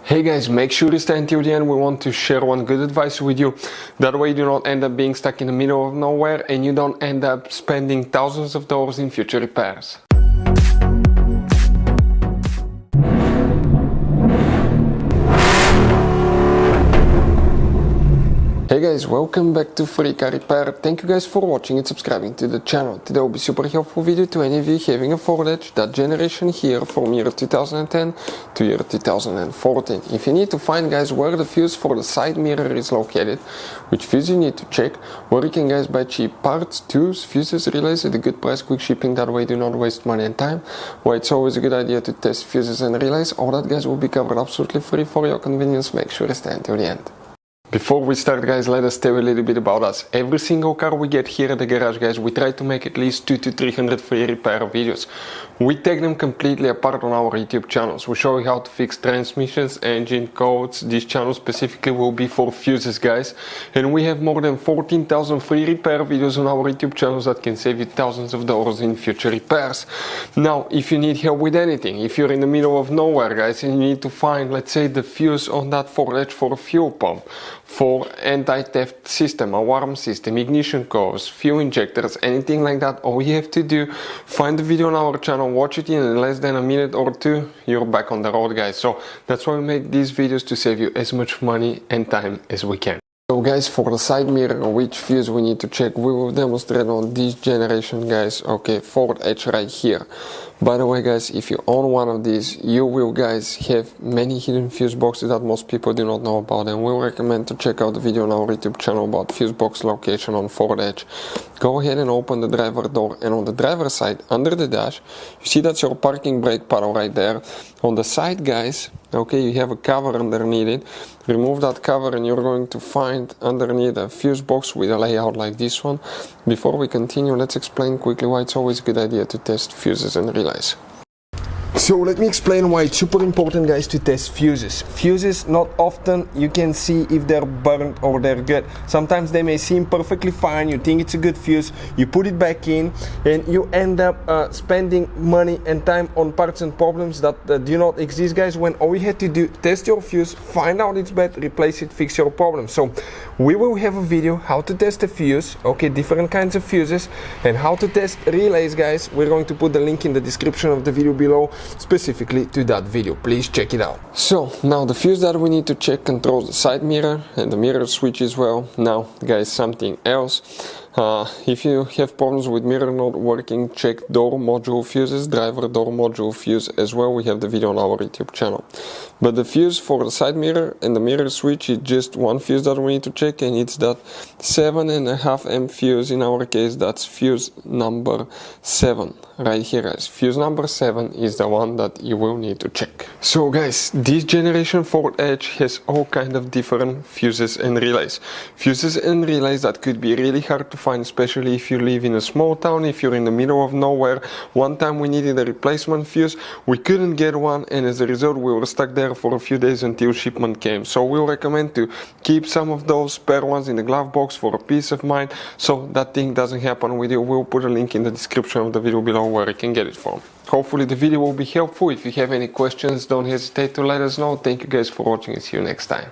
Hey guys, make sure to stay until the end. We want to share one good advice with you. That way you do not end up being stuck in the middle of nowhere and you don't end up spending thousands of dollars in future repairs. Hey guys, welcome back to Free Car Repair. Thank you guys for watching and subscribing to the channel. Today will be super helpful video to any of you having a Ford Edge, that generation here from year 2010 to year 2014. If you need to find guys where the fuse for the side mirror is located, which fuse you need to check, where you can guys buy cheap parts, tools, fuses, relays at a good price, quick shipping, that way do not waste money and time, why it's always a good idea to test fuses and relays, all that guys will be covered absolutely free for your convenience. Make sure to stay until the end. Before we start guys, let us tell you a little bit about us. Every single car we get here at the garage guys, we try to make at least 200 to 300 free repair videos. We take them completely apart on our YouTube channels. We show you how to fix transmissions, engine codes. This channel specifically will be for fuses guys. And we have more than 14,000 free repair videos on our YouTube channels that can save you thousands of dollars in future repairs. Now, if you need help with anything, if you're in the middle of nowhere guys and you need to find, let's say, the fuse on that Ford Edge for a fuel pump, for anti-theft system, alarm system, ignition codes, fuel injectors, anything like that, all you have to do, find the video on our channel, watch it in less than a minute or two, you're back on the road guys. So that's why we make these videos, to save you as much money and time as we can. So guys, for the side mirror, which fuse we need to check, we will demonstrate on this generation guys. Okay, Ford Edge right here. By the way guys, if you own one of these, you will guys have many hidden fuse boxes that most people do not know about, and we recommend to check out the video on our YouTube channel about fuse box location on Ford Edge. Go ahead and open the driver door, and on the driver's side under the dash you see that's your parking brake pedal right there. On the side guys, okay, you have a cover underneath it. Remove that cover and you're going to find underneath a fuse box with a layout like this one. Before we continue, let's explain quickly why it's always a good idea to test fuses and relays. So let me explain why it's super important guys to test fuses. Fuses, not often you can see if they're burnt or they're good. Sometimes they may seem perfectly fine, you think it's a good fuse, you put it back in and you end up spending money and time on parts and problems that do not exist guys, when all you had to do, test your fuse, find out it's bad, replace it, fix your problem. So we will have a video how to test a fuse, okay, different kinds of fuses, and how to test relays guys. We're going to put the link in the description of the video below specifically to that video. Please check it out. So now the fuse that we need to check controls the side mirror and the mirror switch as well. Now guys, something else. If you have problems with mirror not working, check door module fuses, driver door module fuse as well. We have the video on our YouTube channel. But the fuse for the side mirror and the mirror switch is just one fuse that we need to check, and it's that 7.5 amp fuse. In our case, that's fuse number 7 right here guys. Fuse number 7 is the one that you will need to check. So guys, this generation Ford Edge has all kind of different fuses and relays. Fuses and relays that could be really hard to find, especially if you live in a small town, if you're in the middle of nowhere. One time we needed a replacement fuse, we couldn't get one, and as a result we were stuck there for a few days until shipment came. So we'll recommend to keep some of those spare ones in the glove box for a peace of mind, so that thing doesn't happen with you. We'll put a link in the description of the video below where you can get it from. Hopefully the video will be helpful. If you have any questions, don't hesitate to let us know. Thank you guys for watching and see you next time.